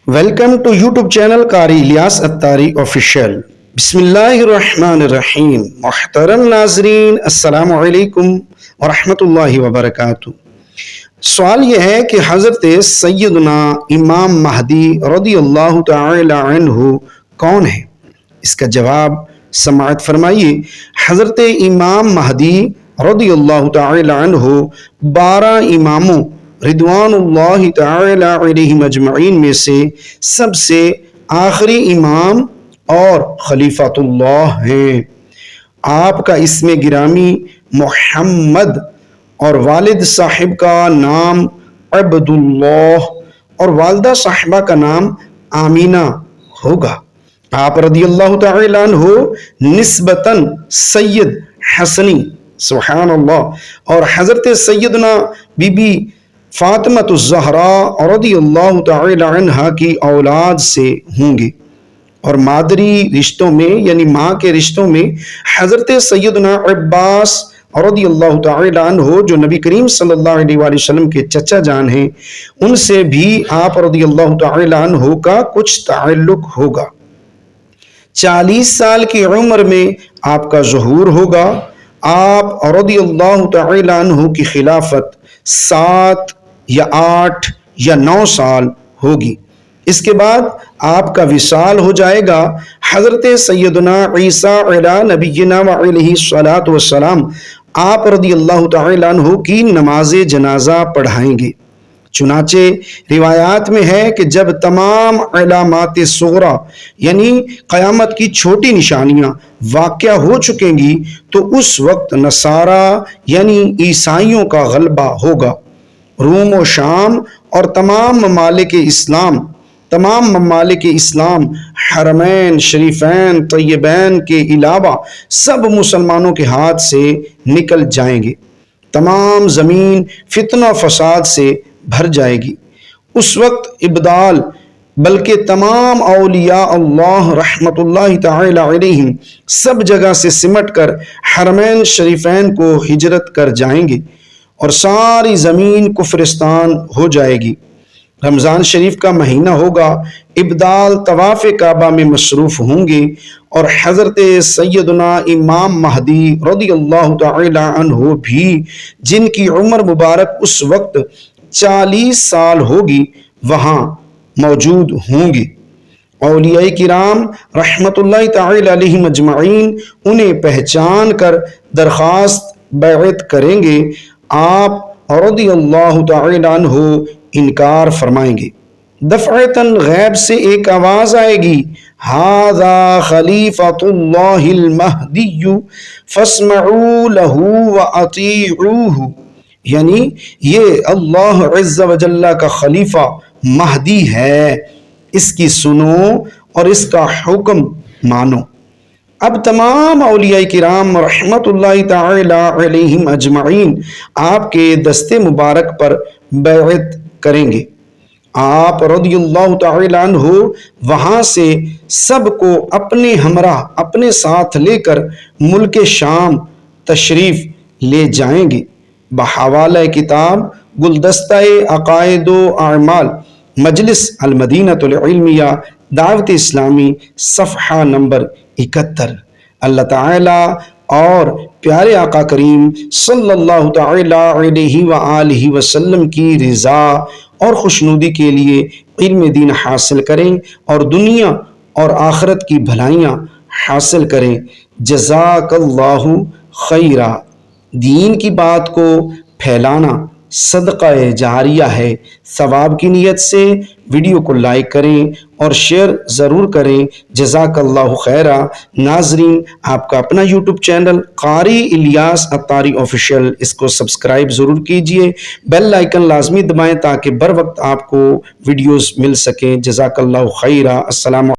Welcome to YouTube channel قاری الیاس اتاری official. بسم اللہ الرحمن الرحیم۔ محترم ناظرین، السلام علیکم ورحمۃ اللہ وبرکاتہ۔ سوال یہ ہے کہ حضرت سیدنا امام مہدی رضی اللہ تعالی عنہ کون ہے؟ اس کا جواب سماعت فرمائیے۔ حضرت امام مہدی رضی اللہ تعالی عنہ 12 اماموں رضوان اللہ تعالی علیہم اجمعین میں سے سب سے آخری امام اور خلیفۃ اللہ ہیں۔ آپ کا اسم گرامی محمد اور والد صاحب کا نام عبداللہ اور والدہ صاحبہ کا نام آمینہ ہوگا۔ آپ رضی اللہ تعالی عنہ نسبتاً سید حسنی، سبحان اللہ، اور حضرت سیدنا بی بی فاطمۃ الزہرا رضی اللہ تعالی عنہا کی اولاد سے ہوں گے، اور مادری رشتوں میں یعنی ماں کے رشتوں میں حضرت سیدنا عباس رضی اللہ تعالی عنہ جو نبی کریم صلی اللہ علیہ وآلہ وسلم کے چچا جان ہیں، ان سے بھی آپ رضی اللہ تعالی عنہ کا کچھ تعلق ہوگا۔ 40 سال کی عمر میں آپ کا ظہور ہوگا۔ آپ رضی اللہ تعالی عنہ کی خلافت 7 یا 8 یا 9 سال ہوگی۔ اس کے بعد آپ کا وصال ہو جائے گا۔ حضرت سیدنا عیسیٰ علی نبینا وعلیہ الصلاۃ والسلام آپ رضی اللہ تعالی عنہ کی نماز جنازہ پڑھائیں گے۔ چنانچہ روایات میں ہے کہ جب تمام علامات صغریٰ یعنی قیامت کی چھوٹی نشانیاں واقع ہو چکیں گی تو اس وقت نصارہ یعنی عیسائیوں کا غلبہ ہوگا۔ روم و شام اور تمام ممالک اسلام حرمین شریفین طیبین کے علاوہ سب مسلمانوں کے ہاتھ سے نکل جائیں گے۔ تمام زمین فتنہ و فساد سے بھر جائے گی۔ اس وقت ابدال بلکہ تمام اولیاء اللہ رحمت اللہ تعالی علیہم سب جگہ سے سمٹ کر حرمین شریفین کو ہجرت کر جائیں گے اور ساری زمین کفرستان ہو جائے گی۔ رمضان شریف کا مہینہ ہوگا۔ ابدال طواف کعبہ میں مصروف ہوں گے اور حضرت سیدنا امام مہدی رضی اللہ تعالی عنہ بھی، جن کی عمر مبارک اس وقت 40 سال ہوگی، وہاں موجود ہوں گے۔ اولیاء کرام رحمت اللہ تعالی علیہم اجمعین انہیں پہچان کر درخواست بیعت کریں گے۔ آپ رضی اللہ تعالی عنہ انکار فرمائیں گے۔ دفعتاً غیب سے ایک آواز آئے گی، ھذا خلیفۃ اللہ المہدی فاسمعوا لہ واطیعوہ، یعنی یہ اللہ عز و جل کا خلیفہ مہدی ہے، اس کی سنو اور اس کا حکم مانو۔ اب تمام اولیاء کرام رحمت اللہ تعالی علیہم اجمعین آپ کے دست مبارک پر بیعت کریں گے۔ آپ رضی اللہ تعالی عنہ وہاں سے سب کو اپنے ہمراہ اپنے ساتھ لے کر ملک شام تشریف لے جائیں گے۔ بحوالہ کتاب گلدستہ عقائد و اعمال مجلس المدینۃ العلمیہ دعوت اسلامی صفحہ نمبر 71۔ اللہ تعالی اور پیارے آقا کریم صلی اللہ تعالی علیہ وآلہ وسلم کی رضا اور خوشنودی کے لیے علم دین حاصل کریں اور دنیا اور آخرت کی بھلائیاں حاصل کریں۔ جزاک اللہ خیرا۔ دین کی بات کو پھیلانا صدقہ جاریہ ہے۔ ثواب کی نیت سے ویڈیو کو لائک کریں اور شیئر ضرور کریں۔ جزاک اللہ خیرا۔ ناظرین، آپ کا اپنا یوٹیوب چینل قاری الیاس اتاری آفیشیل، اس کو سبسکرائب ضرور کیجئے، بیل آئیکن لازمی دبائیں تاکہ بر وقت آپ کو ویڈیوز مل سکیں۔ جزاک اللہ خیرا۔ السلام